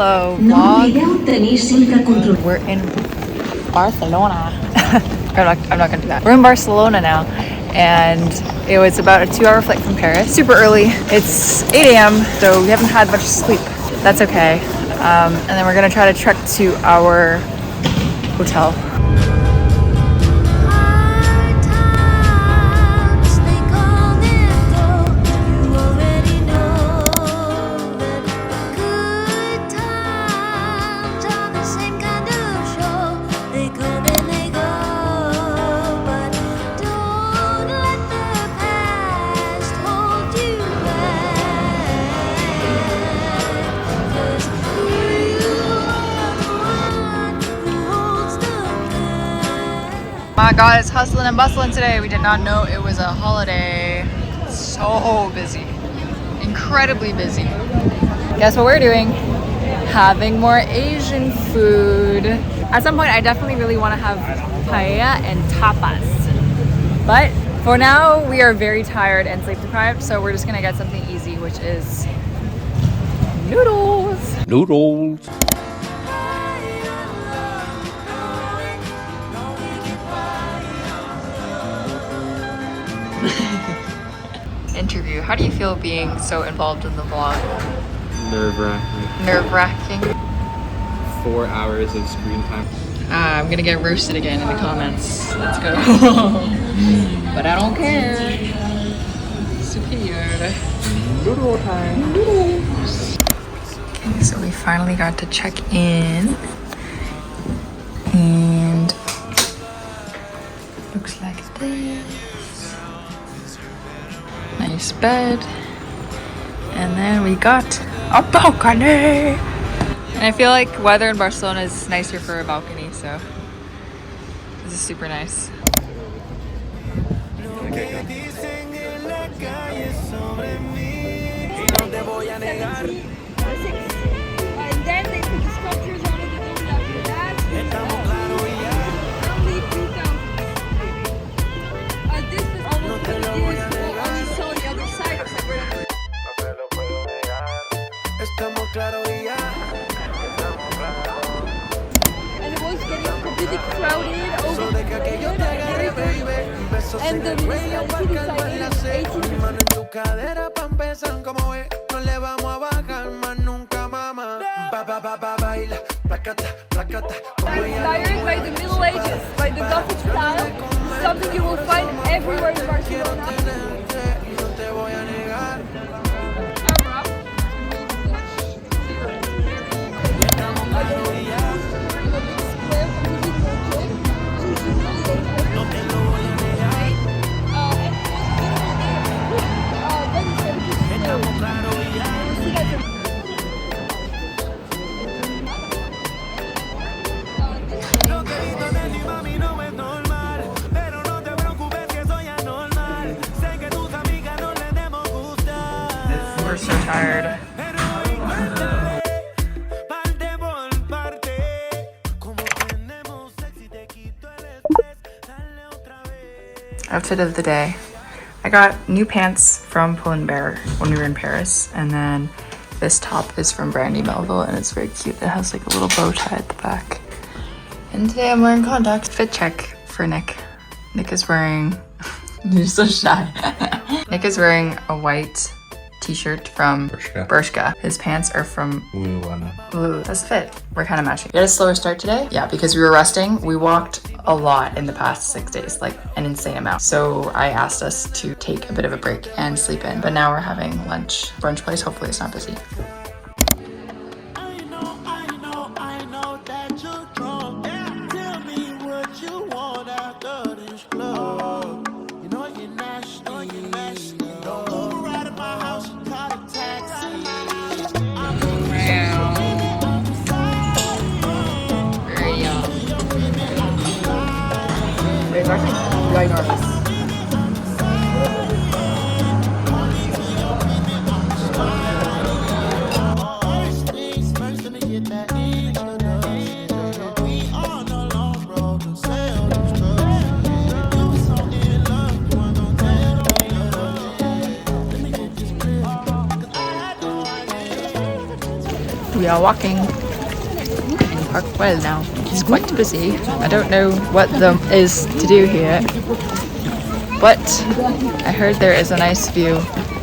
Hello, vlog. We're in Barcelona. I'm not gonna do that. We're in Barcelona now, and it was about a 2-hour flight from Paris. Super early. It's 8 a.m. so we haven't had much sleep. That's okay. And then we're gonna try to trek to our hotel. My God, it's hustling and bustling today. We did not know it was a holiday. So busy. Incredibly busy. Guess what we're doing? Having more Asian food. At some point, I definitely really want to have paella and tapas. But for now, we are very tired and sleep deprived, so we're just gonna get something easy, which is noodles. Noodles. Interview. How do you feel being so involved in the vlog? Nerve-wracking. Nerve-wracking. 4 hours of screen time. I'm gonna get roasted again in the comments. Let's go. But I don't care. Superior. Noodle time. Noodles. Okay, so we finally got to check in. And looks like this. Nice bed. And then we got a balcony. And I feel like weather in Barcelona is nicer for a balcony, so this is super nice. And then they put the sculptures on it and then after that, this was almost 20 years ago, only saw the other side of Sagrada. And it was getting completely crowded, overcrowded and everything. And the museum ticket side is 18. Inspired by the Middle Ages, by the Gothic style, something you will find everywhere in Barcelona. We're so tired. Outfit of the day. I got new pants from Pull&Bear when we were in Paris, and then this top is from Brandy Melville, and it's very cute. It has like a little bow tie at the back. And today I'm wearing contacts. Fit check for Nick. Nick is wearing, you're so shy. Nick is wearing a white t-shirt from Bershka. His pants are from Lulu. That's fit. We're kind of matching. We had a slower start today. Yeah, because we were resting. We walked a lot in the past 6 days, like an insane amount. So I asked us to take a bit of a break and sleep in. But now we're having lunch. Brunch place. Hopefully it's not busy. It's actually ginormous. We are walking in Park Well now. It's quite busy. I don't know what there is to do here, but I heard there is a nice view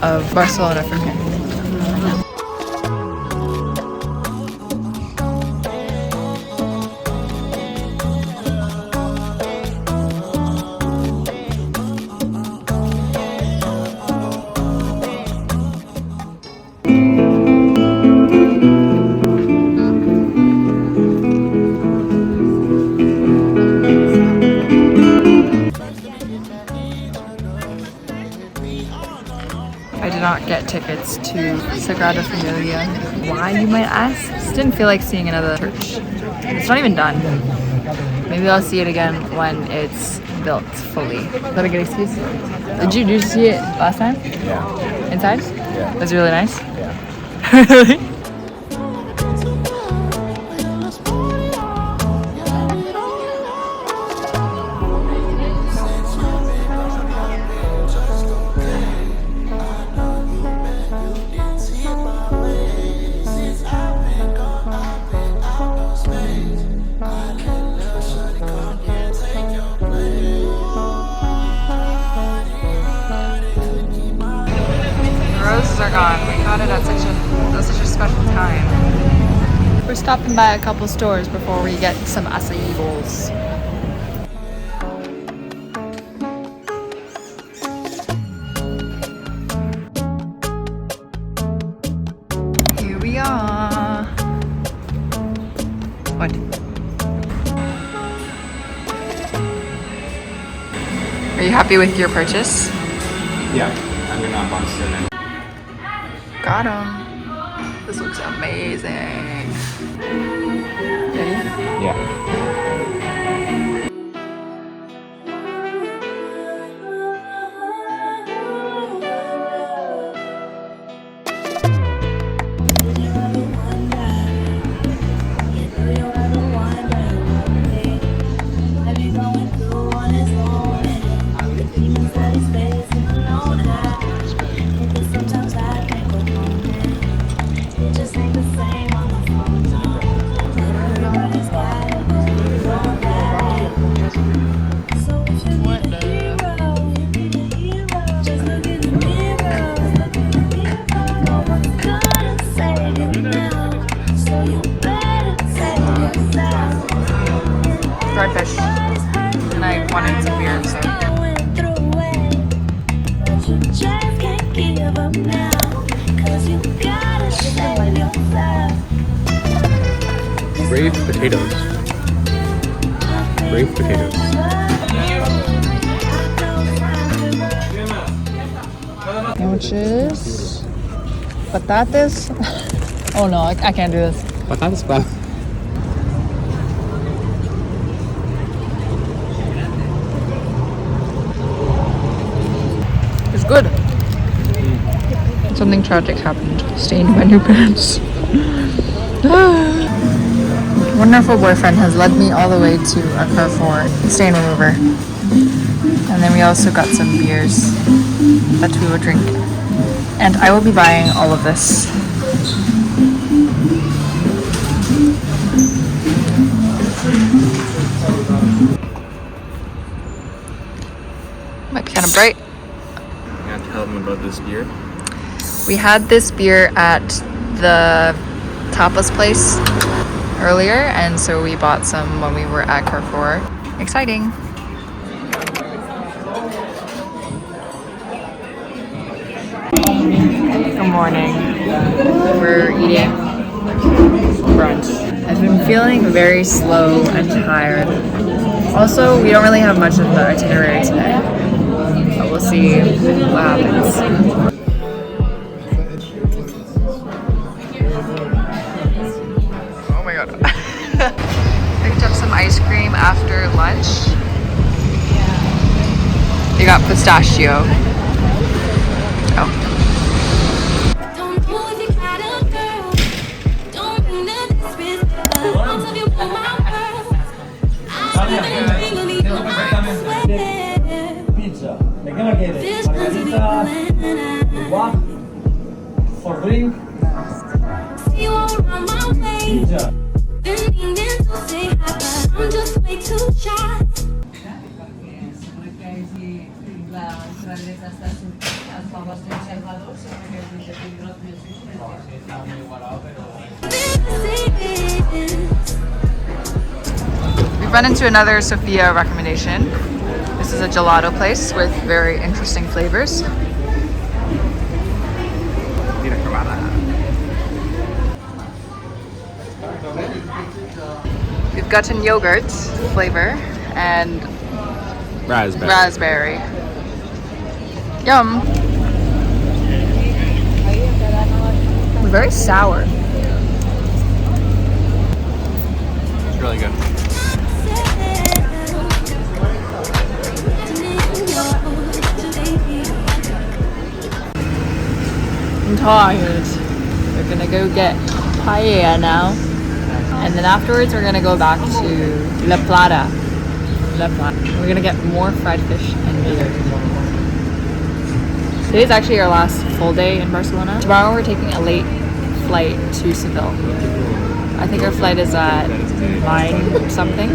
of Barcelona from here. I did not get tickets to Sagrada Familia. Why, you might ask? Just didn't feel like seeing another church. It's not even done. Maybe I'll see it again when it's built fully. Is that a good excuse? Did you see it last time? Yeah. Inside? Yeah. Was it really nice? Yeah. Really? Roses are gone. We got it at such a special time. We're stopping by a couple stores before we get some acai bowls. Here we are. What? Are you happy with your purchase? Yeah. I'm gonna unbox it. Got him. This looks amazing. Ready? Yeah. Dried fish. And I wanted some beer, so. Braised potatoes. Braised potatoes. Sandwiches. Patatas. Oh no, I can't do this. Patatas pa. It's good. Something tragic happened. Stained my new pants. Wonderful boyfriend has led me all the way to a Carrefour stain remover. And then we also got some beers that we would drink. And I will be buying all of this. Might be kind of bright. I'm gonna tell them about this beer. We had this beer at the tapas place earlier, and so we bought some when we were at Carrefour. Exciting. Good morning. We're eating brunch. I've been feeling very slow and tired. Also, we don't really have much of the itinerary today, but we'll see what happens. Oh my god. Picked up some ice cream after lunch. You got pistachio. Oh. Pizza. ¿De qué la quieres? Margarita, guac, for drink. We've run into another Sofia recommendation. This is a gelato place with very interesting flavors. We've gotten yogurt flavor and raspberry. Yum. Very sour. It's really good. I'm tired. We're gonna go get paella now. And then afterwards we're gonna go back to La Plata. We're gonna get more fried fish and beer. Today's actually our last full day in Barcelona. Tomorrow we're taking a late flight to Seville. I think our flight is at 9 something.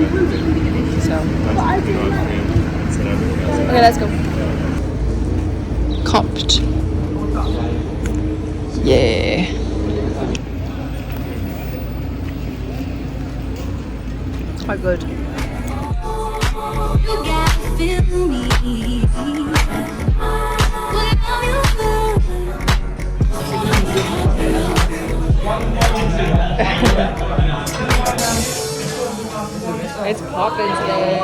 So okay, let's go. Copped. Yeah. Quite good. It's poppin' today.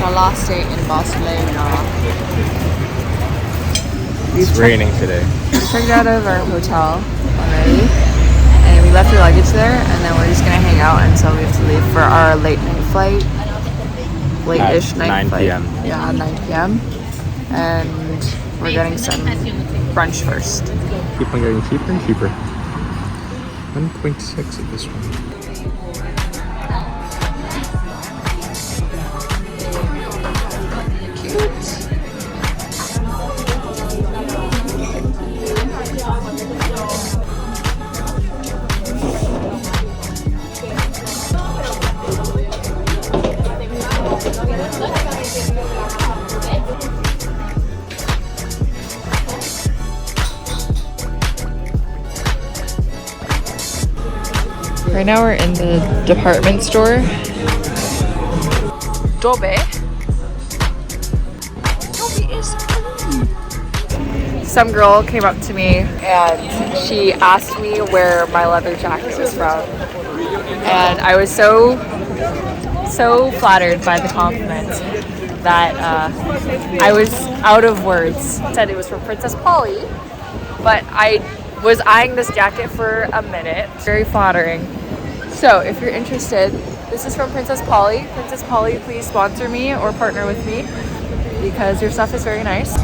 Last day in Barcelona. It's raining today. We checked out of our hotel already, and we left our luggage there, and then we're just gonna hang out until we have to leave for our late night flight. Late-ish night 9 flight. p.m. Yeah, 9 p.m. And we're getting some brunch first. Keep on getting cheaper and cheaper. 1.6 at this one. Right now we're in the department store. Adobe. Adobe is free. Some girl came up to me and she asked me where my leather jacket was from. And I was so flattered by the compliment that I was out of words. Said it was from Princess Polly, but I was eyeing this jacket for a minute. Very flattering. So if you're interested, this is from Princess Polly. Princess Polly, please sponsor me or partner with me because your stuff is very nice.